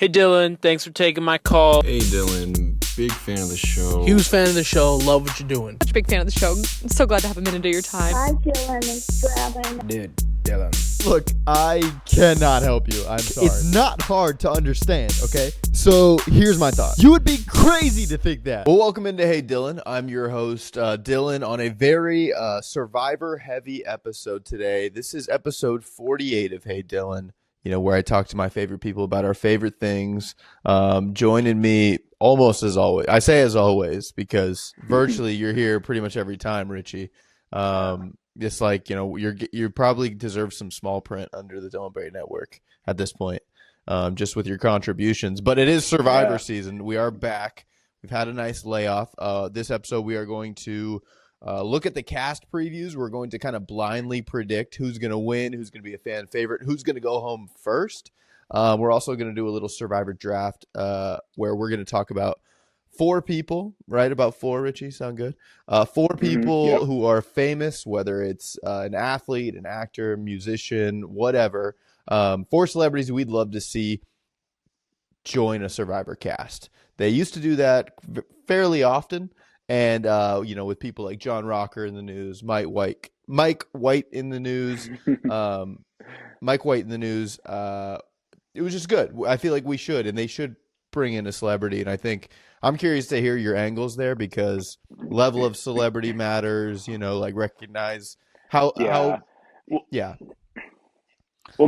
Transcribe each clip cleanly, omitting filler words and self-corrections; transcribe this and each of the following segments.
Hey Dylan, thanks for taking my call. Hey Dylan, big fan of the show. Huge fan of the show. Love what you're doing. Such a big fan of the show. I'm so glad to have a minute of your time. Hi, Dylan. It's Robin. Dude, Dylan. Look, I cannot help you. I'm sorry. It's not hard to understand, okay? So here's my thought. You would be crazy to think that. Well, welcome into Hey Dylan. I'm your host, Dylan, on a very Survivor-heavy episode today. This is episode 48 of Hey Dylan, you know, where I talk to my favorite people about our favorite things. Joining me almost as always. I say as always because virtually you're here pretty much every time, Richie. Just like, you know, you probably deserve some small print under the Dylan Brady Network at this point, just with your contributions. But it is Survivor season. We are back. We've had a nice layoff. This episode, we are going to look at the cast previews. We're going to kind of blindly predict who's going to win, who's going to be a fan favorite, who's going to go home first. We're also going to do a little Survivor draft where we're going to talk about 4 people, right? About 4, Richie, sound good? 4 people who are famous, whether it's an athlete, an actor, musician, whatever. 4 celebrities we'd love to see join a Survivor cast. They used to do that fairly often. And, you know, with people like John Rocker in the news, Mike White in the news, it was just good. I feel like we should, and they should bring in a celebrity. And I think I'm curious to hear your angles there because level of celebrity matters, you know, like recognize how. Well,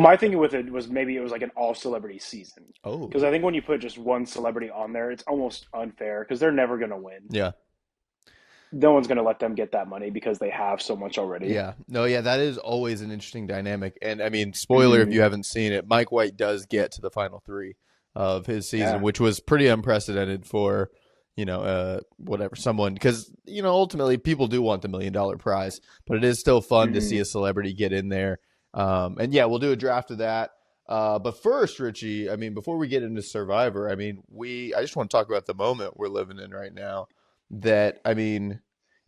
my thinking with it was maybe it was like an all celebrity season. Oh, because I think when you put just one celebrity on there, it's almost unfair because they're never going to win. Yeah. No one's going to let them get that money because they have so much already. Yeah. No, yeah, that is always an interesting dynamic. And I mean, spoiler if you haven't seen it, Mike White does get to the final 3 of his season, which was pretty unprecedented for, you know, whatever, someone, because, you know, ultimately people do want the $1 million prize, but it is still fun to see a celebrity get in there. And yeah, we'll do a draft of that. But first, Richie, I mean, before we get into Survivor, I mean, I just want to talk about the moment we're living in right now. That, I mean,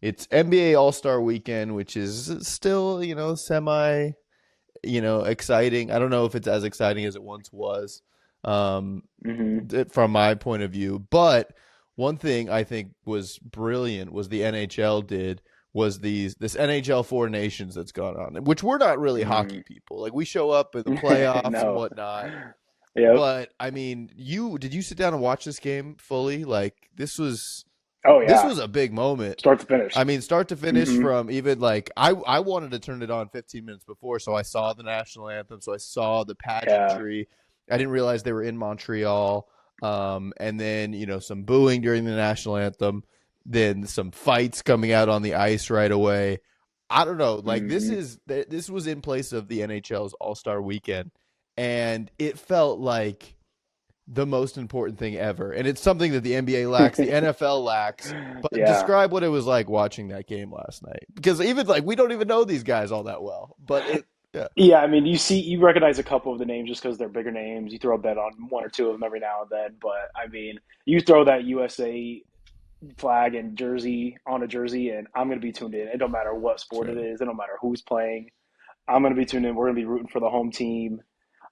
it's NBA All-Star Weekend, which is still, you know, semi, you know, exciting. I don't know if it's as exciting as it once was, from my point of view. But one thing I think was brilliant was the NHL did was this NHL 4 Nations that's gone on, which we're not really hockey people. Like, we show up in the playoffs and whatnot. Yep. But, I mean, did you sit down and watch this game fully? Like, this was... Oh, yeah. This was a big moment. Start to finish. I mean, start to finish from even like I wanted to turn it on 15 minutes before, so I saw the national anthem, so I saw the pageantry. I didn't realize they were in Montreal. And then, you know, some booing during the national anthem, then some fights coming out on the ice right away. I don't know. Like this was in place of the NHL's All-Star Weekend, and it felt like the most important thing ever. And it's something that the NBA lacks, the NFL lacks. But describe what it was like watching that game last night. Because even like we don't even know these guys all that well. But I mean, you recognize a couple of the names just because they're bigger names. You throw a bet on 1 or 2 of them every now and then. But I mean, you throw that USA flag and jersey on a jersey, and I'm going to be tuned in. It don't matter what sport it is. It don't matter who's playing. I'm going to be tuned in. We're going to be rooting for the home team.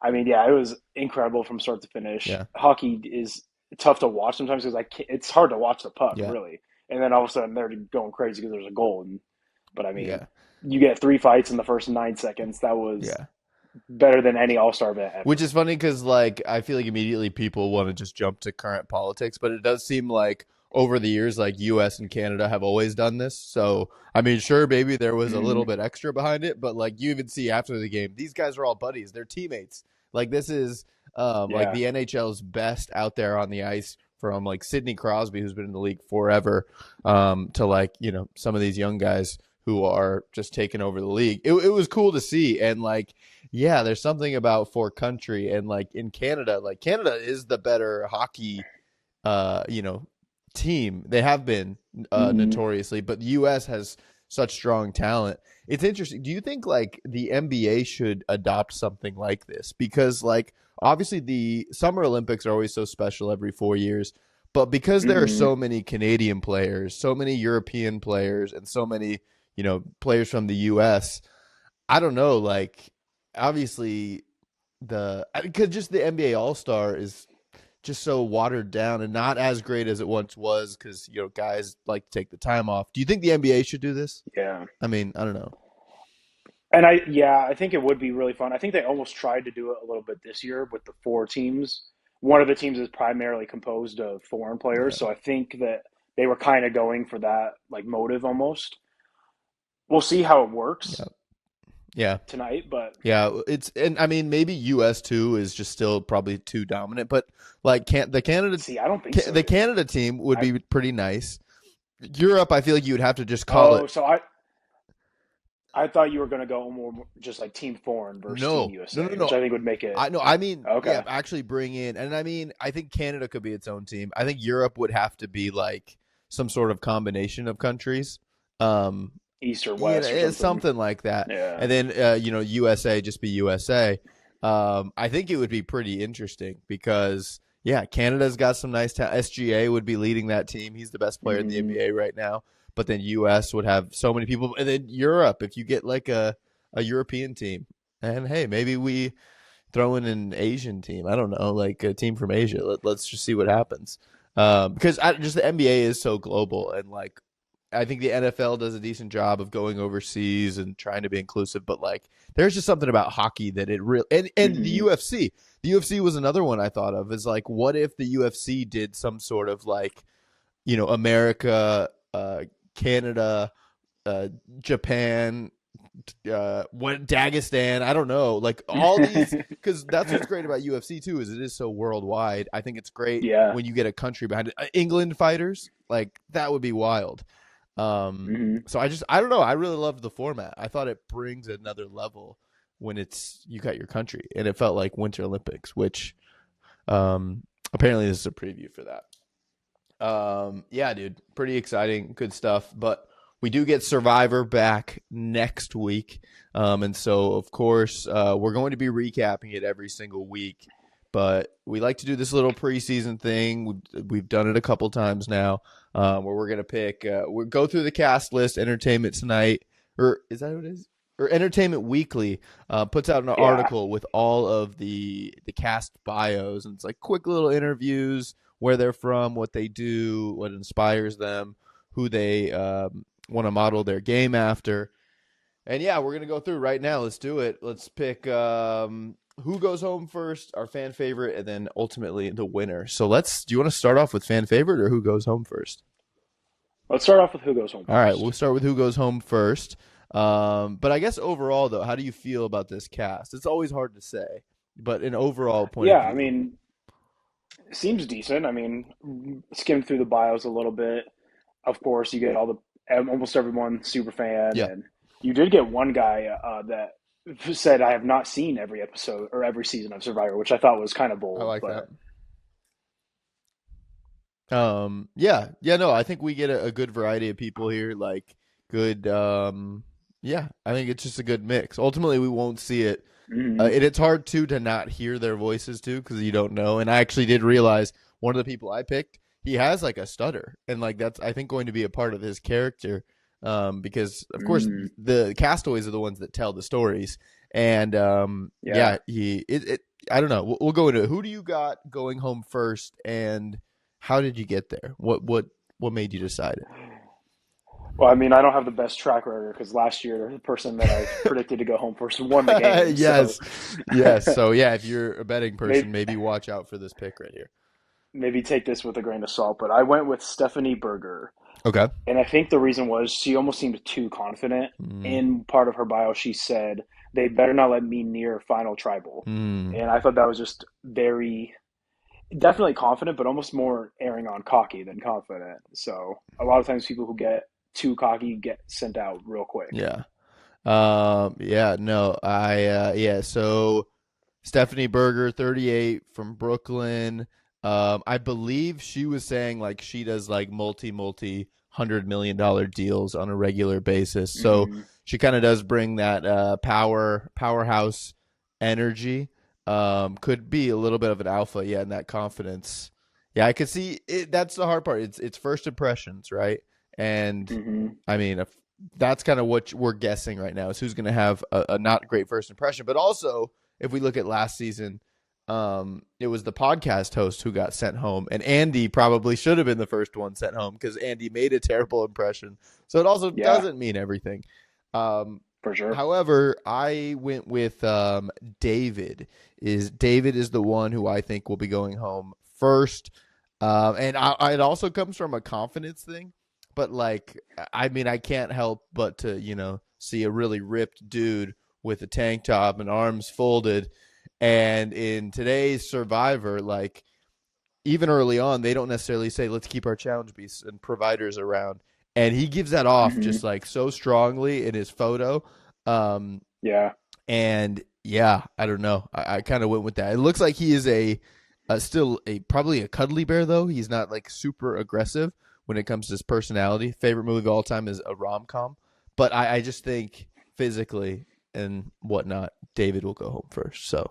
I mean, yeah, it was incredible from start to finish. Yeah. Hockey is tough to watch sometimes because it's hard to watch the puck, really. And then all of a sudden they're going crazy because there's a goal. But I mean, you get 3 fights in the first 9 seconds. That was better than any All-Star event ever. Which is funny because, like, I feel like immediately people want to just jump to current politics, but it does seem like over the years, like U.S. and Canada have always done this. So, I mean, sure, maybe there was a little bit extra behind it, but like you even see after the game, these guys are all buddies. They're teammates. Like this is like the NHL's best out there on the ice, from like Sidney Crosby, who's been in the league forever, to like, you know, some of these young guys who are just taking over the league. It was cool to see. And like, yeah, there's something about for country, and like in Canada, like Canada is the better hockey, you know, team. They have been notoriously, but the U.S. has such strong talent. It's interesting. Do you think like the NBA should adopt something like this? Because like obviously the Summer Olympics are always so special every 4 years, but because there are so many Canadian players, so many European players, and so many, you know, players from the US, I don't know, like obviously because just the NBA All-Star is just so watered down and not as great as it once was because, guys like to take the time off. Do you think the NBA should do this? Yeah. I mean, I don't know. And I think it would be really fun. I think they almost tried to do it a little bit this year with the 4 teams. One of the teams is primarily composed of foreign players, so I think that they were kind of going for that like motive almost. We'll see how it works. Yeah. Tonight, but maybe US too is just still probably too dominant, but like the Canada I don't think so. The Canada team would be pretty nice. Europe, I feel like you would have to just call it. So I thought you were going to go more just like Team Foreign versus Team USA, which I think would make it. Actually bring in, and I think Canada could be its own team. I think Europe would have to be like some sort of combination of countries. East or West, or something like that. Yeah. And then USA just be USA. I think it would be pretty interesting because Canada's got some nice SGA would be leading that team. He's the best player in the NBA right now. But then US would have so many people, and then Europe if you get like a European team, and hey, maybe we throw in an Asian team. I don't know, like a team from Asia. Let's just see what happens. Because just the NBA is so global, and like. I think the NFL does a decent job of going overseas and trying to be inclusive, but like there's just something about hockey that it really and the UFC. The UFC was another one I thought of is like, what if the UFC did some sort of like, America, Canada, Japan, Dagestan, I don't know, like all these, because that's what's great about UFC too is it is so worldwide. I think it's great when you get a country behind it. England fighters, like that would be wild. So I don't know. I really loved the format. I thought it brings another level when you got your country, and it felt like Winter Olympics, which apparently this is a preview for that. Dude, pretty exciting, good stuff. But we do get Survivor back next week, and so of course we're going to be recapping it every single week. But we like to do this little preseason thing. We've done it a couple times now, where we're going to pick. We'll go through the cast list. Entertainment Tonight, or is that what it is? Or Entertainment Weekly puts out an article with all of the cast bios, and it's like quick little interviews, where they're from, what they do, what inspires them, who they want to model their game after. And we're going to go through right now. Let's do it. Let's pick who goes home first, our fan favorite, and then ultimately the winner. So do you want to start off with fan favorite or who goes home first? Let's start off with who goes home first. All right, we'll start with who goes home first. But I guess overall, though, how do you feel about this cast? It's always hard to say, but an overall point of view. I mean, it seems decent. I mean, skimmed through the bios a little bit. Of course, you get almost everyone super fan. Yeah. And you did get one guy that said, I have not seen every episode or every season of Survivor, which I thought was kind of bold. I like that. I think we get a good variety of people here, like good, I think it's just a good mix. Ultimately, we won't see it. And it's hard, too, to not hear their voices, too, because you don't know. And I actually did realize one of the people I picked, he has, like, a stutter. And, like, that's, I think, going to be a part of his character. Because of course the castaways are the ones that tell the stories, and I don't know. We'll go into it. Who do you got going home first, and how did you get there? What made you decide it? Well, I mean, I don't have the best track record because last year the person that I predicted to go home first won the game. Yes. So if you're a betting person, maybe watch out for this pick right here. Maybe take this with a grain of salt, but I went with Stephanie Berger. Okay. And I think the reason was she almost seemed too confident. In part of her bio, she said, they better not let me near Final Tribal. And I thought that was just definitely confident, but almost more erring on cocky than confident. So a lot of times people who get too cocky get sent out real quick. So Stephanie Berger, 38, from Brooklyn. I believe she was saying like she does like multi $100 million deals on a regular basis. So she kind of does bring that powerhouse energy. Could be a little bit of an alpha, and that confidence. Yeah, I could see it. That's the hard part. It's first impressions, right? And I mean, if that's kind of what we're guessing right now is who's going to have a not great first impression. But also, if we look at last season, it was the podcast host who got sent home, and Andy probably should have been the first one sent home because Andy made a terrible impression. So it also doesn't mean everything. For sure. However, I went with David. David is the one who I think will be going home first. And it also comes from a confidence thing. But, like, I mean, I can't help but to, see a really ripped dude with a tank top and arms folded. And in today's Survivor, like, even early on, they don't necessarily say, let's keep our challenge beasts and providers around. And he gives that off just, like, so strongly in his photo. Yeah. And, yeah, I don't know. I kind of went with that. It looks like he is still probably a cuddly bear, though. He's not, like, super aggressive when it comes to his personality. Favorite movie of all time is a rom-com. But I just think physically and whatnot, David will go home first. So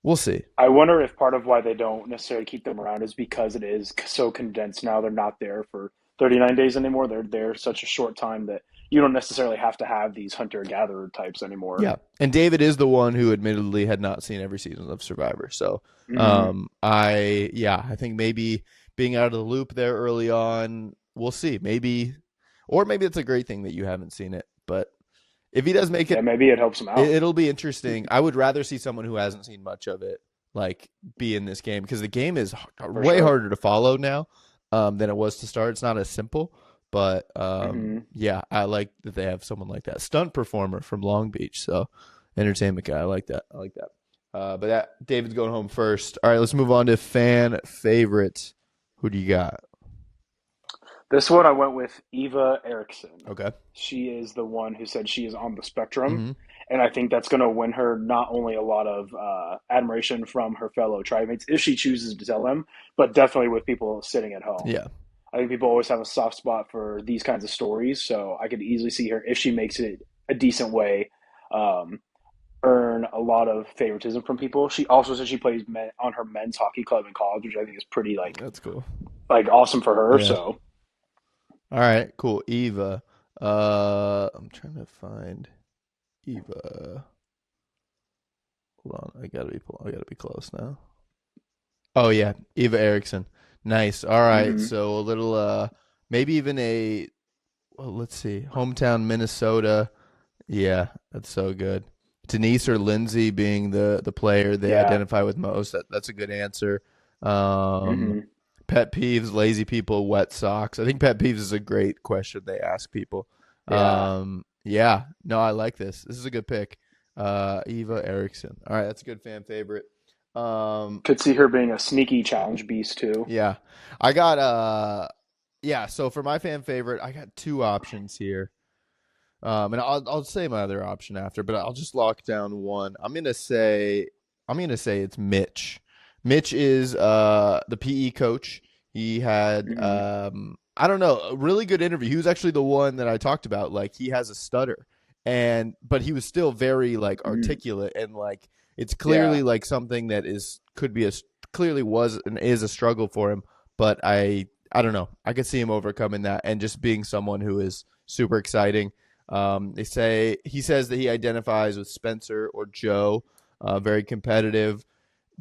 we'll see. I wonder if part of why they don't necessarily keep them around is because it is so condensed now. They're not there for 39 days anymore. They're there such a short time that you don't necessarily have to have these hunter-gatherer types anymore. Yeah, and David is the one who admittedly had not seen every season of Survivor. So I think maybe being out of the loop there early on, we'll see. Maybe it's a great thing that you haven't seen it. But if he does make it, maybe it helps him out. It'll be interesting. I would rather see someone who hasn't seen much of it, like, be in this game, because the game is way harder to follow now than it was to start. It's not as simple. But, yeah, I like that they have someone like that. Stunt performer from Long Beach. So, entertainment guy. I like that. But David's going home first. All right, let's move on to fan favorites. Who do you got? This one I went with Eva Erickson. Okay. She is the one who said she is on the spectrum. And I think that's going to win her not only a lot of admiration from her fellow tribe mates if she chooses to tell them, but definitely with people sitting at home. Yeah. I think people always have a soft spot for these kinds of stories, so I could easily see her, if she makes it a decent way, earn a lot of favoritism from people. She also said she plays on her men's hockey club in college, which I think is pretty, that's cool, awesome for her. Yeah. So, all right, cool. Eva. I'm trying to find Eva. Hold on, I gotta be close now. Oh yeah, Eva Erickson. Nice. All right. So a little, maybe even let's see, hometown Minnesota. Yeah, that's so good. Denise or Lindsay being the player they identify with most. That's a good answer. Pet peeves, lazy people, wet socks. I think pet peeves is a great question they ask people. Yeah. No, I like this. This is a good pick. Eva Erickson. All right, that's a good fan favorite. Could see her being a sneaky challenge beast too. Yeah. I got so for my fan favorite, I got two options here. And I'll say my other option after, but I'll just lock down one. I'm gonna say it's Mitch. Mitch is the PE coach. He had I don't know, a really good interview. He was actually the one that I talked about. Like, he has a stutter, but he was still very articulate, and it's clearly like something that clearly was and is a struggle for him. But I don't know. I could see him overcoming that and just being someone who is super exciting. He says that he identifies with Spencer or Joe, very competitive.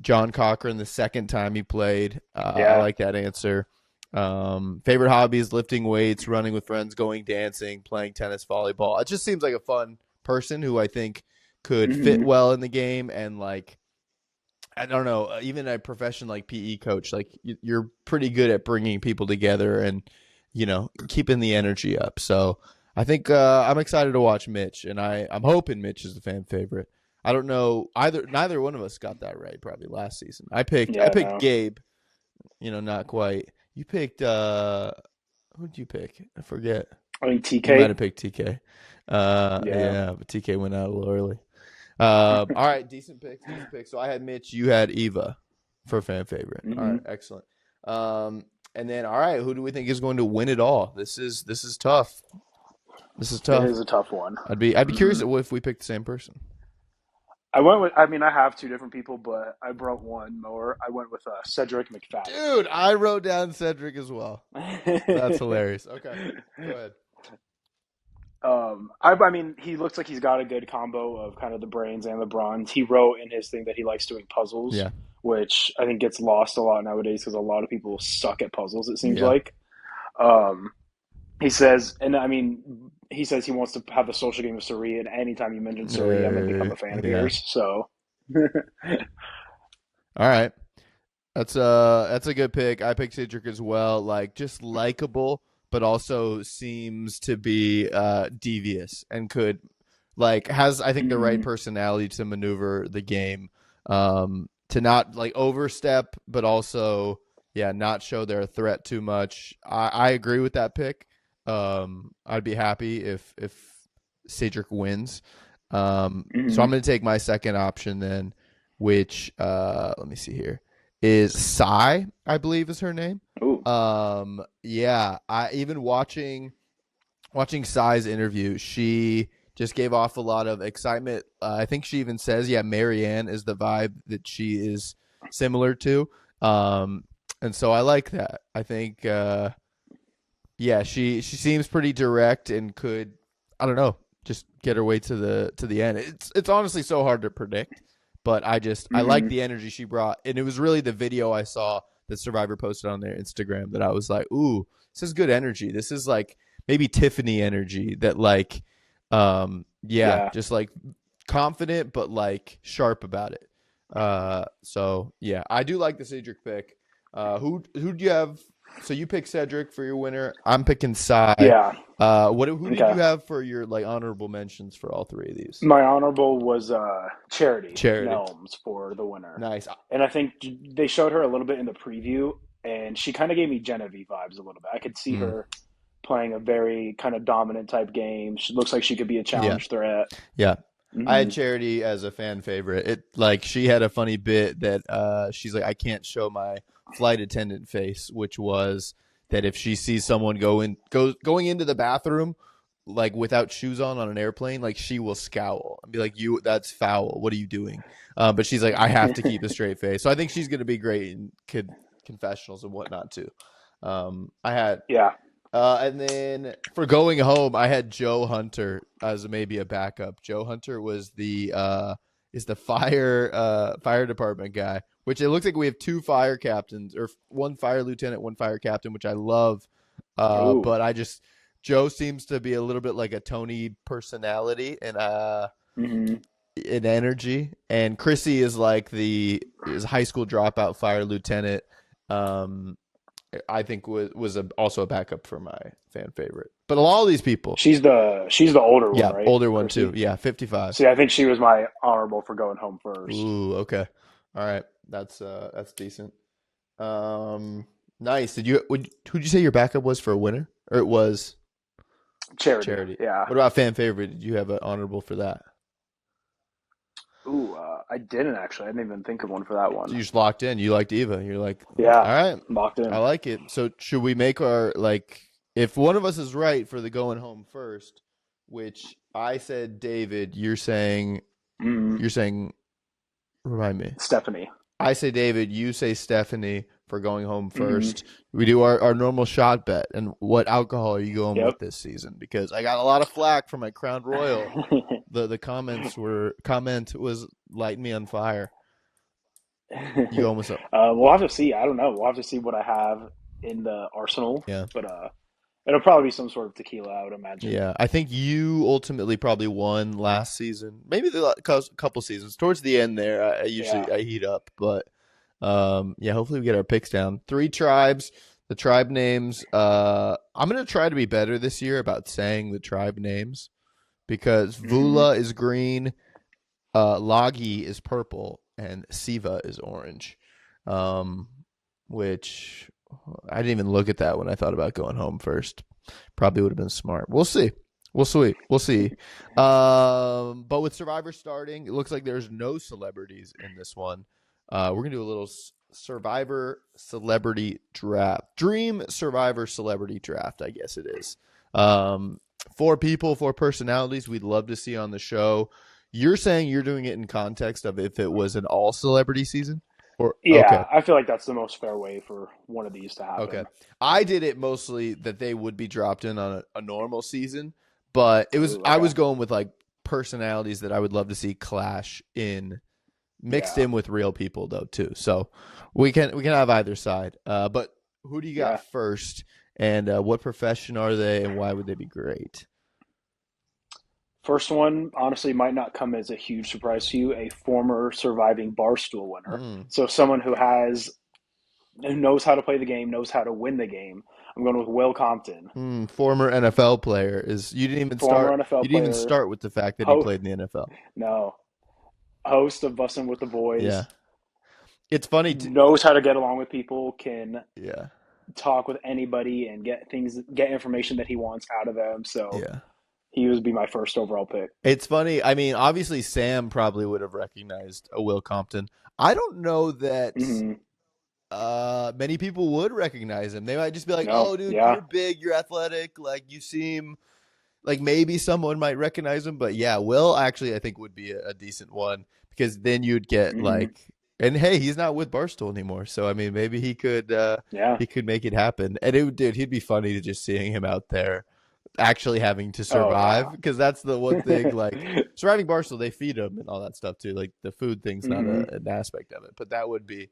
John Cochran, the second time he played. I like that answer. Favorite hobbies: lifting weights, running with friends, going dancing, playing tennis, volleyball. It just seems like a fun person who I think could fit well in the game. And I don't know, even a profession like PE coach, you're pretty good at bringing people together and, keeping the energy up. So I think I'm excited to watch Mitch, and I'm hoping Mitch is the fan favorite. I don't know, neither one of us got that right probably last season. I picked Gabe, not quite. You picked who'd you pick? I forget. I mean, TK. You might have picked TK. Yeah, but TK went out a little early. All right, decent pick. So I had Mitch, you had Eva for fan favorite. All right, excellent. And then, all right, who do we think is going to win it all? This is tough. This is tough. It is a tough one. I'd be curious if we picked the same person. I have two different people, but I brought one more. I went with Cedric McFadden. Dude, I wrote down Cedric as well. That's hilarious. Okay, go ahead. I mean, he looks like he's got a good combo of kind of the brains and the bronze. He wrote in his thing that he likes doing puzzles, Yeah. which I think gets lost a lot nowadays because a lot of people suck at puzzles, it seems Yeah. like. Um, he says, and I mean, he says he wants to have the social game of Suri, and anytime you mention Suri, I'm going to become a fan of yours. So, All right. That's a good pick. I picked Cedric as well. Like, just likable, but also seems to be devious and could has I think the right personality to maneuver the game, to not like overstep, but also not show their threat too much. I agree with that pick. I'd be happy if Cedric wins. So I'm going to take my second option then, which let me see here. Is Sai, I believe is her name. ooh. I even watching Sai's interview, she just gave off a lot of excitement. I think she even says, Marianne is the vibe that she is similar to. And so I like that. I think she seems pretty direct and could, I don't know, just get her way to the end. It's honestly so hard to predict. But I like the energy she brought. And it was really the video I saw that Survivor posted on their Instagram that I was like, ooh, this is good energy. This is like maybe Tiffany energy that just like confident but like sharp about it. I do like the Cedric pick. Who do you have? So you pick Cedric for your winner. I'm picking Sai. Yeah. Who did you have for your like honorable mentions for all three of these? My honorable was Charity Charity Nelms for the winner. Nice. And I think they showed her a little bit in the preview, and she kind of gave me Genevieve vibes a little bit. I could see her playing a very kind of dominant type game. She looks like she could be a challenge threat. Yeah. I had Charity as a fan favorite. It like she had a funny bit that she's like, I can't show my flight attendant face, which was that if she sees someone going into the bathroom like without shoes on an airplane, like she will scowl and be like, that's foul. What are you doing? But she's like, I have to keep a straight face. So I think she's going to be great in confessionals and whatnot too. And then for going home, I had Joe Hunter as maybe a backup. Joe Hunter was the fire department guy, which it looks like we have two fire captains, or one fire lieutenant, one fire captain, which I love. But Joe seems to be a little bit like a Tony personality and in energy, and Chrissy is like is a high school dropout fire lieutenant. I think was also a backup for my fan favorite. But all these people, she's the older one, right? Older one Chrissy? too. Yeah, 55. See, I think she was my honorable for going home first. Ooh, okay, all right, that's decent. Nice. Who'd you say your backup was for a winner, or it was Charity? Yeah. What about fan favorite? Did you have an honorable for that? Ooh, I didn't actually. I didn't even think of one for that one. So you just locked in. You liked Eva. You're like, yeah, all right, locked in. I like it. So should we make our if one of us is right for the going home first, which I said David, you're saying remind me. Stephanie. I say David, you say Stephanie for going home first. We do our normal shot bet. And what alcohol are you going with this season? Because I got a lot of flack from my Crown Royal. The comment was lighting me on fire. You almost we'll have to see. I don't know. We'll have to see what I have in the arsenal. Yeah. But it'll probably be some sort of tequila, I would imagine. Yeah, I think you ultimately probably won last season. Maybe the couple seasons. Towards the end there, I usually heat up. But hopefully we get our picks down. 3 tribes. The tribe names. I'm going to try to be better this year about saying the tribe names. Because Vula is green, Lagi is purple, and Siva is orange. Which I didn't even look at that when I thought about going home first. Probably would have been smart. We'll see. But with Survivor starting, it looks like there's no celebrities in this one. We're going to do a little Survivor celebrity draft. Dream Survivor celebrity draft, I guess it is. 4 people, 4 personalities we'd love to see on the show. You're saying you're doing it in context of if it was an all celebrity season? I feel like that's the most fair way for one of these to happen. Okay. I did it mostly that they would be dropped in on a normal season, But it was Ooh, I okay. was going with like personalities that I would love to see clash in mixed in with real people though too. So we can have either side. But who do you got first? And what profession are they, and why would they be great? First one, honestly, might not come as a huge surprise to you. A former surviving Barstool winner, so someone who knows how to play the game, knows how to win the game. I'm going with Will Compton, Former NFL player. You didn't even former start. NFL You didn't even player. start with the fact that he played in the NFL. No, host of Bussin' with the Boys. Yeah, it's funny. Knows how to get along with people. Can yeah. talk with anybody and get information that he wants out of them. So he would be my first overall pick. It's funny. I mean, obviously Sam probably would have recognized a Will Compton. I don't know that many people would recognize him. They might just be like, "Oh, dude, you're big, you're athletic, like you seem like maybe someone might recognize him." But yeah, Will actually I think would be a decent one because then you'd get like. And hey, he's not with Barstool anymore, so I mean, maybe he could make it happen. And he'd be funny to just seeing him out there, actually having to survive, because that's the one thing. Like surviving Barstool, they feed him and all that stuff too. Like the food thing's not an aspect of it, but that would be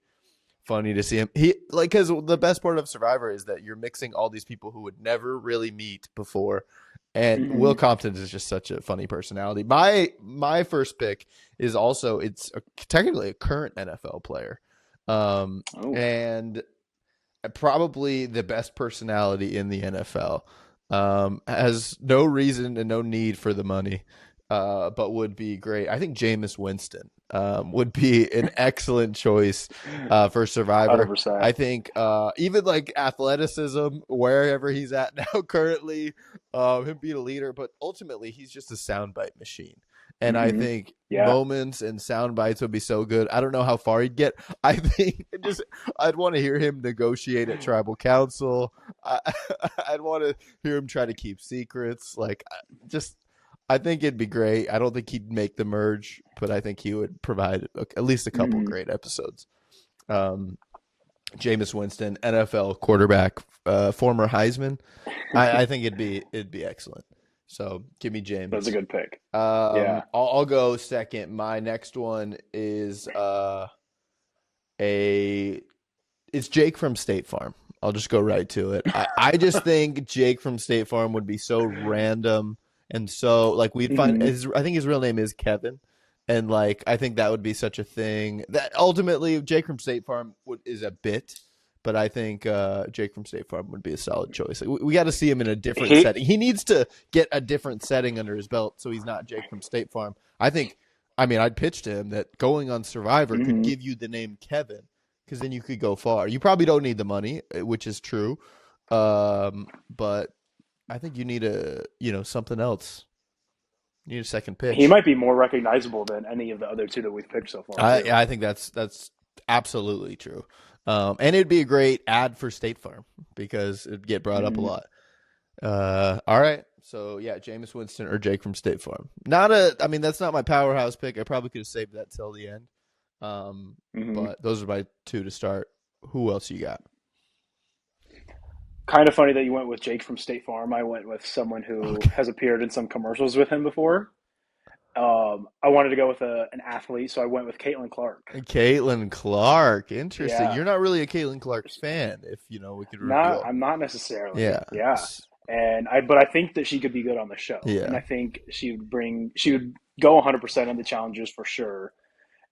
funny to see him. Because the best part of Survivor is that you're mixing all these people who would never really meet before. And Will Compton is just such a funny personality. My first pick is also technically a current NFL player, and probably the best personality in the NFL. Has no reason and no need for the money, but would be great. I think Jameis Winston would be an excellent choice for Survivor. 100%. I think even like athleticism, wherever he's at now currently, him being a leader, but ultimately he's just a soundbite machine. And I think moments and sound bites would be so good. I don't know how far he'd get. I think I'd want to hear him negotiate at tribal council. I'd want to hear him try to keep secrets. I think it'd be great. I don't think he'd make the merge, but I think he would provide at least a couple great episodes. Jameis Winston, NFL quarterback, former Heisman. I think it'd be excellent. So give me James. That's a good pick. I'll go second. My next one is it's Jake from State Farm. I'll just go right to it. I just think Jake from State Farm would be so random and so like we'd find. I think his real name is Kevin, and like I think that would be such a thing that ultimately Jake from State Farm is a bit. But I think Jake from State Farm would be a solid choice. Like, we got to see him in a different setting. He needs to get a different setting under his belt so he's not Jake from State Farm. I'd pitch to him that going on Survivor could give you the name Kevin because then you could go far. You probably don't need the money, which is true. But I think you need something else. You need a second pitch. He might be more recognizable than any of the other two that we've picked so far. I think that's absolutely true. And it'd be a great ad for State Farm because it'd get brought up a lot. All right. So, yeah, Jameis Winston or Jake from State Farm. That's not my powerhouse pick. I probably could have saved that till the end. But those are my two to start. Who else you got? Kind of funny that you went with Jake from State Farm. I went with someone who has appeared in some commercials with him before. I wanted to go with an athlete, so I went with Caitlin Clark. Caitlin Clark, interesting. Yeah. You're not really a Caitlin Clark fan, if we could reveal. I'm not necessarily. Yeah. But I think that she could be good on the show. Yeah. And I think she would go 100% on the challenges for sure.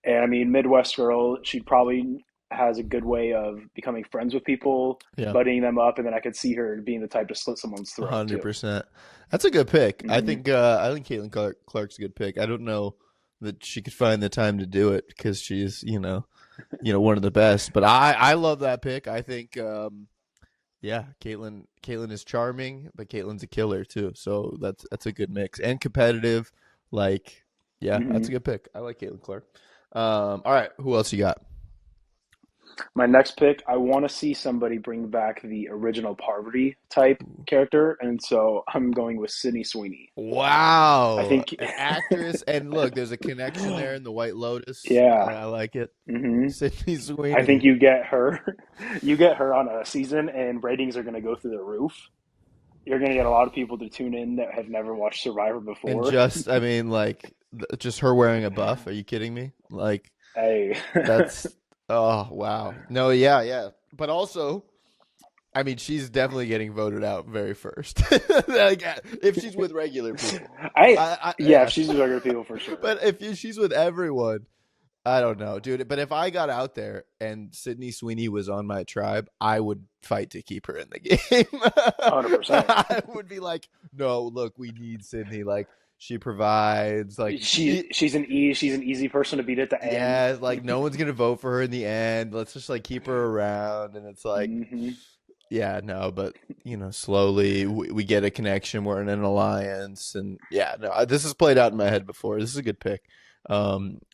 And I mean, Midwest girl, she probably has a good way of becoming friends with people, buddying them up, and then I could see her being the type to slit someone's throat. 100%. That's a good pick. I think Caitlin Clark's a good pick. I don't know that she could find the time to do it because she's one of the best. But I love that pick. I think Caitlin is charming, but Caitlin's a killer too. So that's a good mix and competitive. That's a good pick. I like Caitlin Clark. All right, who else you got? My next pick, I want to see somebody bring back the original Parvati type character, and so I'm going with Sydney Sweeney. Wow. I think an actress, and look, there's a connection there in the White Lotus. Yeah. I like it. Sydney Sweeney. I think you get her on a season, and ratings are going to go through the roof. you're gonna get a lot of people to tune in that have never watched Survivor before. And just, I mean, like, just her wearing a buff. Are you kidding me? Like, Hey, that's, oh, wow. No, yeah. But also, I mean, she's definitely getting voted out very first. Like, if she's with regular people. yeah, she's with regular people for sure. But if she's with everyone, I don't know, dude. But if I got out there and Sydney Sweeney was on my tribe, I would fight to keep her in the game. 100%. I would be like, no, look, we need Sydney. Like, she provides. Like, she's an easy person to beat at the end. Yeah, like no one's gonna vote for her in the end. Let's just like keep her around, and it's like, yeah, no, but slowly we get a connection. We're in an alliance, and yeah, no, this has played out in my head before. This is a good pick.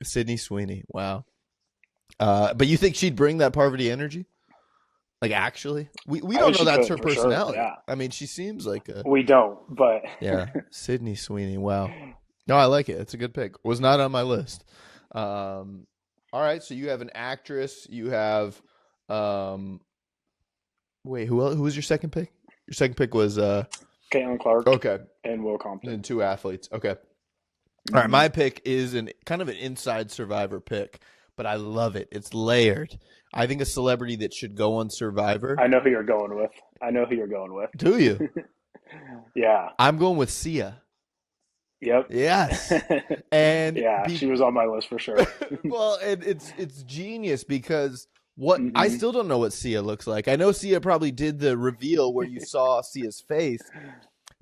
Sydney Sweeney, wow. But you think she'd bring that Parvati energy? Like, actually, we don't know that's her personality. Sure, yeah. I mean, she seems like we don't, but yeah, Sydney Sweeney, wow. No, I like it. It's a good pick. Was not on my list. All right, so you have an actress. You have wait, who was your second pick? Your second pick was Caitlin Clark. Okay, and Will Compton. And two athletes. Okay. All right, my pick is kind of an inside Survivor pick, but I love it. It's layered. I think a celebrity that should go on Survivor. I know who you're going with. Do you? Yeah. I'm going with Sia. Yep. Yes. And yeah, she was on my list for sure. Well, and it's genius because I still don't know what Sia looks like. I know Sia probably did the reveal where you saw Sia's face,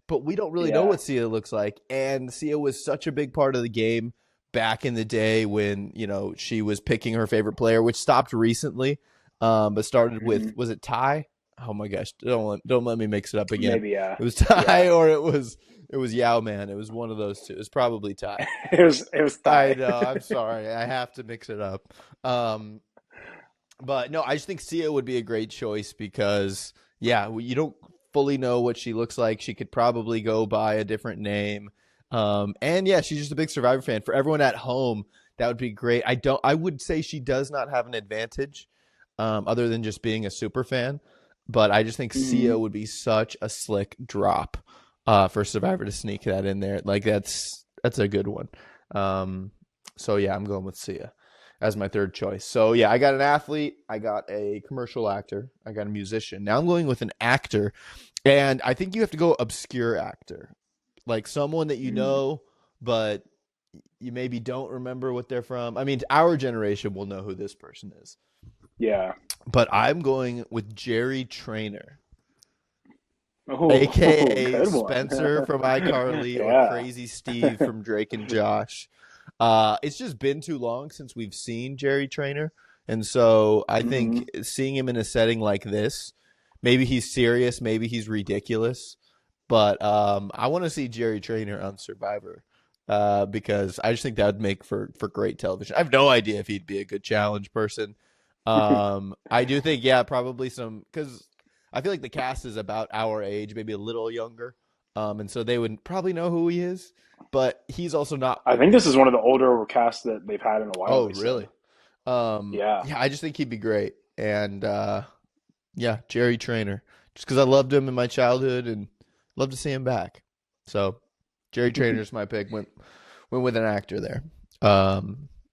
but we don't really know what Sia looks like. And Sia was such a big part of the game back in the day when, she was picking her favorite player, which stopped recently, but started with, was it Ty? Oh my gosh, don't let me mix it up again. Maybe, yeah. It was Ty or it was Yao Man. It was one of those two. It was probably Ty. it was Ty. I know, I'm sorry. I have to mix it up. But no, I just think Sia would be a great choice because, yeah, you don't fully know what she looks like. She could probably go by a different name. And yeah, she's just a big Survivor fan. For everyone at home, that would be great. I would say she does not have an advantage, other than just being a super fan. But I just think Sia would be such a slick drop, for Survivor to sneak that in there. Like that's a good one. So yeah, I'm going with Sia as my third choice. So yeah, I got an athlete, I got a commercial actor, I got a musician. Now I'm going with an actor, and I think you have to go obscure actor. Like someone that you know, but you maybe don't remember what they're from. I mean, our generation will know who this person is. Yeah. But I'm going with Jerry Trainer, Oh, a.k.a. Spencer from iCarly or Crazy Steve from Drake and Josh. It's just been too long since we've seen Jerry Trainer. And so I think seeing him in a setting like this, maybe he's serious, maybe he's ridiculous. But I want to see Jerry Trainer on Survivor because I just think that would make for great television. I have no idea if he'd be a good challenge person. I do think, probably because I feel like the cast is about our age, maybe a little younger. And so they would probably know who he is, but he's also not. I think this is one of the older casts that they've had in a while. Oh, really? Yeah, I just think he'd be great. And Jerry Trainer, just because I loved him in my childhood and love to see him back. So Jerry Trainer's my pick. Went with an actor there. All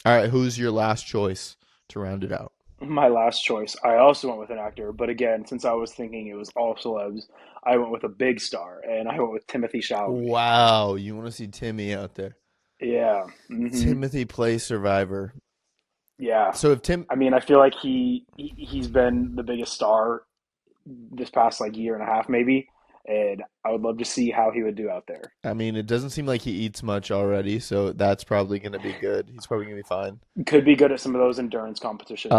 right, who's your last choice to round it out? My last choice. I also went with an actor, but again, since I was thinking it was all celebs, I went with a big star, and I went with Timothy Chalamet. Wow, you want to see Timmy out there? Yeah. Timothy plays Survivor. Yeah. So if I mean, I feel like he's been the biggest star this past year and a half, maybe. And I would love to see how he would do out there. I mean, it doesn't seem like he eats much already, so that's probably going to be good. He's probably going to be fine. Could be good at some of those endurance competitions.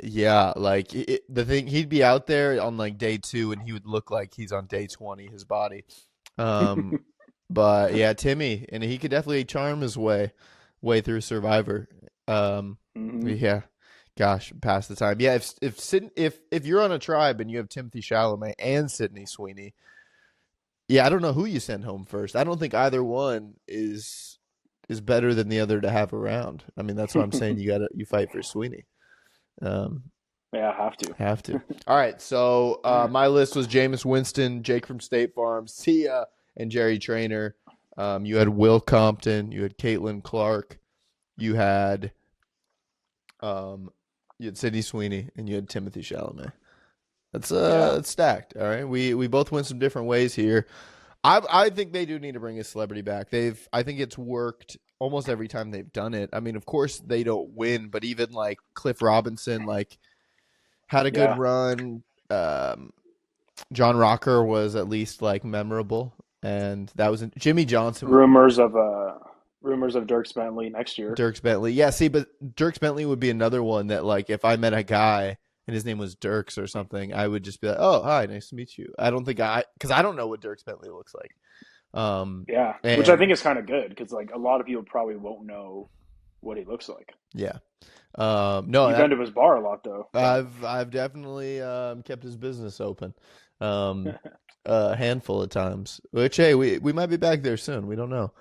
Yeah, the thing, he'd be out there on day 2, and he would look like he's on day 20, his body. But yeah, Timmy, and he could definitely charm his way through Survivor. Yeah. Gosh, past the time. Yeah, if you're on a tribe and you have Timothy Chalamet and Sydney Sweeney, yeah, I don't know who you send home first. I don't think either one is better than the other to have around. I mean, that's what I'm saying. You fight for Sweeney. Yeah, I have to. Have to. All right, so my list was Jameis Winston, Jake from State Farm, Sia, and Jerry Trainer. You had Will Compton, you had Caitlin Clark, you had Sydney Sweeney, and you had Timothy Chalamet. That's stacked. All right, we both went some different ways here. I think they do need to bring a celebrity back. I think it's worked almost every time they've done it. I mean, of course they don't win, but even like Cliff Robinson, like had a good run. John Rocker was at least like memorable, and that was Jimmy Johnson. Rumors of Dirks Bentley next year. Dirks Bentley, yeah. See, but Dirks Bentley would be another one that like if I met a guy and his name was Dirks or something, I would just be like, "Oh, hi, nice to meet you." I don't think because I don't know what Dirks Bentley looks like. Which I think is kind of good because like a lot of people probably won't know what he looks like. Yeah. You've been to his bar a lot though. I've definitely kept his business open a handful of times. Which hey, we might be back there soon. We don't know.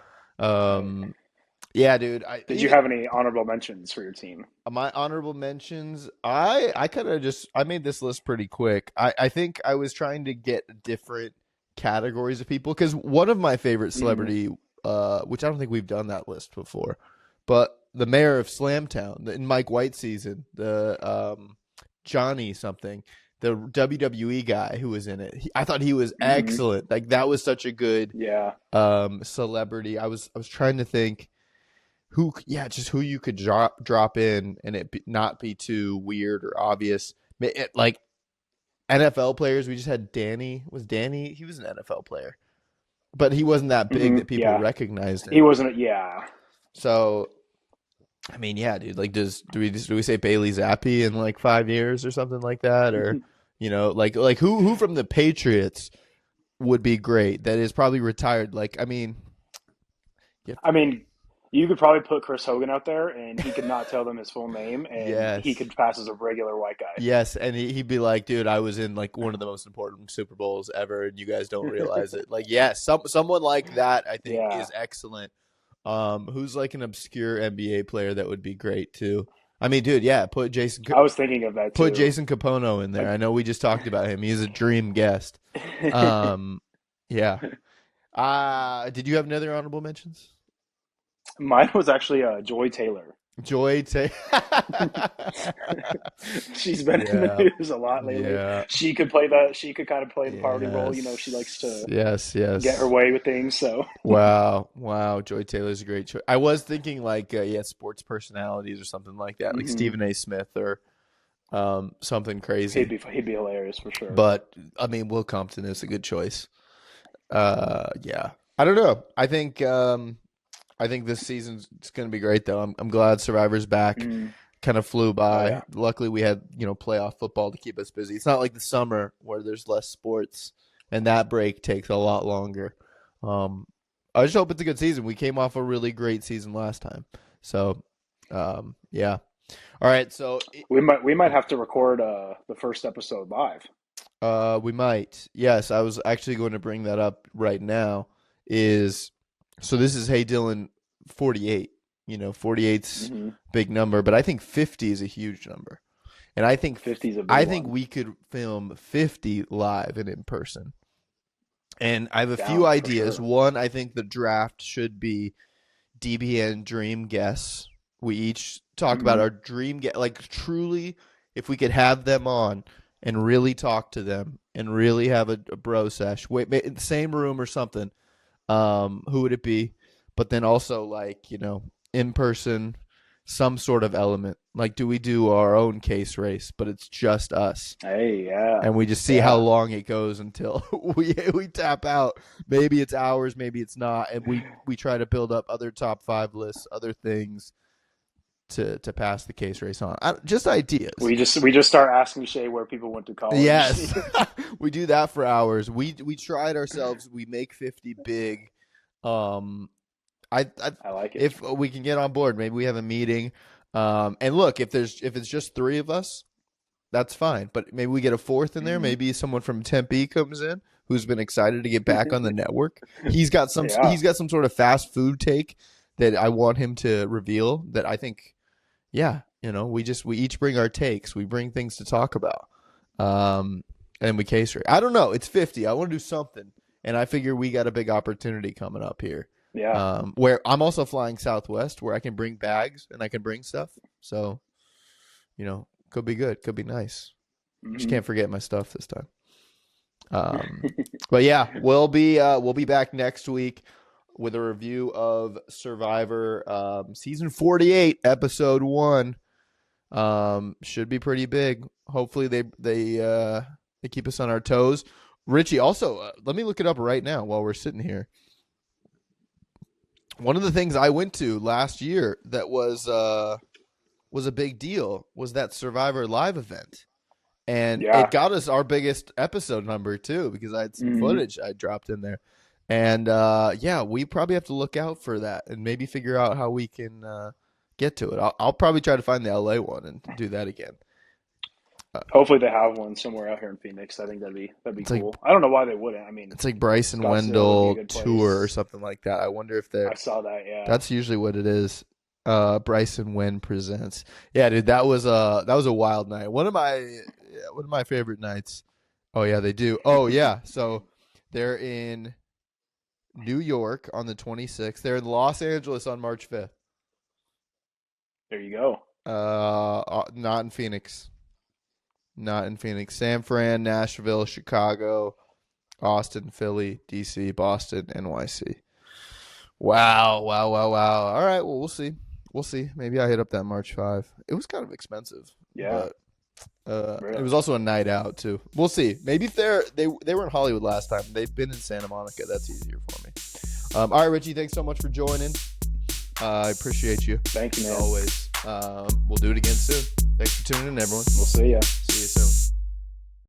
Yeah, dude. Did you have any honorable mentions for your team? My honorable mentions, I kind of I made this list pretty quick. I think I was trying to get different categories of people because one of my favorite celebrity, which I don't think we've done that list before, but the mayor of Slamtown in Mike White season, the Johnny something, the WWE guy who was in it. I thought he was excellent. Like that was such a good celebrity. I was trying to think who you could drop in and it not be too weird or obvious. Like NFL players, we just had Danny. He was an NFL player, but he wasn't that big that people recognized him. He wasn't. So, I mean, yeah, dude. Like, do we say Bailey Zappi in like 5 years or something like that, or like who from the Patriots would be great that is probably retired? Like, I mean, you could probably put Chris Hogan out there, and he could not tell them his full name, and he could pass as a regular white guy. Yes, and he'd be like, "Dude, I was in like one of the most important Super Bowls ever, and you guys don't realize it." Like, yes, someone like that, I think, is excellent. Who's like an obscure NBA player that would be great too? I mean, dude, put Jason. I was thinking of that too. Put Jason Capono in there. I know we just talked about him. He's a dream guest. Yeah. Did you have any other honorable mentions? Mine was actually Joy Taylor. Joy Taylor. She's been in the news a lot lately. Yeah. She could kind of play the party role. She likes to get her way with things. So wow, Joy Taylor's a great choice. I was thinking like sports personalities or something like that, like Stephen A. Smith or something crazy. He'd be hilarious for sure. But I mean, Will Compton is a good choice. Yeah, I don't know. I think this season's going to be great, though. I'm glad Survivor's back. Kind of flew by. Yeah. Luckily, we had playoff football to keep us busy. It's not like the summer where there's less sports, and that break takes a lot longer. I just hope it's a good season. We came off a really great season last time, so yeah. All right, so we might have to record the first episode live. We might. Yes, I was actually going to bring that up right now. So this is Hey Dylan 48. 48's big number, but I think 50 is a huge number. And I think 50 is a big I think we could film 50 live and in person. And I have a few ideas. Sure. One, I think the draft should be DBN dream guests. We each talk about our dream guest. Like truly, if we could have them on and really talk to them and really have a bro sesh, wait, in the same room or something. Who would it be? But then also like, in person, some sort of element. Like, do we do our own case race, but it's just us? Hey, yeah. And we just see how long it goes until we tap out. Maybe it's hours, maybe it's not. And we try to build up other top 5 lists, other things to pass the case race on. Just ideas. We just start asking Shay where people went to college. Yes. We do that for hours. We tried ourselves. We make 50 big. I like it. If we can get on board, maybe we have a meeting. And look, if it's just 3 of us, that's fine. But maybe we get a 4th in there. Maybe someone from Tempe comes in who's been excited to get back on the network. He's got some sort of fast food take that I want him to reveal that I think yeah, we each bring our takes. We bring things to talk about. And we case rate. I don't know. It's 50. I want to do something. And I figure we got a big opportunity coming up here. Yeah. Where I'm also flying Southwest, where I can bring bags and I can bring stuff. So, could be good. Could be nice. Just can't forget my stuff this time. But yeah, we'll be back next week with a review of Survivor season 48, episode 1. Should be pretty big. Hopefully they keep us on our toes. Richie, also, let me look it up right now while we're sitting here. One of the things I went to last year that was a big deal was that Survivor Live event. And it got us our biggest episode number, too, because I had some footage I dropped in there. And, we probably have to look out for that and maybe figure out how we can get to it. I'll probably try to find the LA one and do that again. Hopefully they have one somewhere out here in Phoenix. I think that'd be cool. I don't know why they wouldn't. I mean, it's like Bryson Wendell tour or something like that. I wonder if they're. I saw that. Yeah, that's usually what it is. Bryson Wynn presents. Yeah, dude, that was a wild night. One of my favorite nights. Oh yeah, they do. Oh yeah, so they're in New York on the 26th. They're in Los Angeles on March 5th. There you go. Not in Phoenix. San Fran, Nashville, Chicago, Austin, Philly, DC, Boston, NYC. Wow. All right, well, we'll see. Maybe I hit up that March 5. It was kind of expensive. Yeah. But really? It was also a night out, too. We'll see. Maybe if they were in Hollywood last time. They've been in Santa Monica. That's easier for me. All right, Richie, thanks so much for joining. I appreciate you. Thank you, man. As always. We'll do it again soon. Thanks for tuning in, everyone. We'll see ya. See you soon.